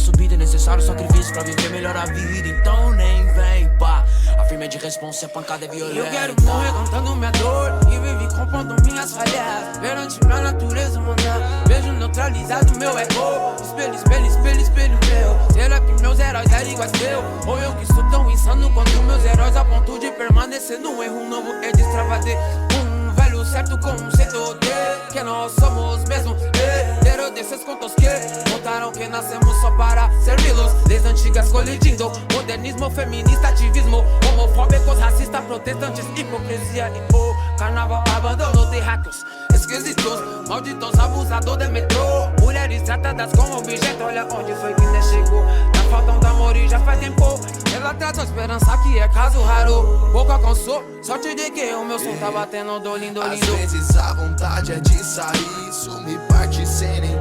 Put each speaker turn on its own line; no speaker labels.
subida, é necessário sacrifício pra viver melhor a vida. Então nem vem, pá. A firma é de responsa, a pancada é violenta.
Eu quero morrer contando minha dor e viver compondo minhas falhas. Perante minha natureza humana, vejo neutralizado meu ego. Espelho, espelho, espelho, espelho meu. Será que meus heróis eram iguais teu? Ou eu que sou tão insano quanto meus heróis, a ponto de permanecer no erro. Um novo é destravader um velho certo conceito de que nós somos mesmo herdeiro desses contos que contaram que nascemos só para servi-los. Desde antigas colidindo, modernismo, feminista, ativismo, homofóbicos, racistas, protestantes, hipocrisia e o carnaval abandonou terráqueos esquisitos, malditos, abusador de metrô. Mulheres tratadas como objeto, olha onde foi que ainda chegou. Tá faltando amor e já faz tempo. Ela traz a esperança que é caso raro. Pouco alcançou, sorte de que o meu som tá batendo dolinho, dolinho.
Às vezes a vontade é de sair, isso me parte sem nem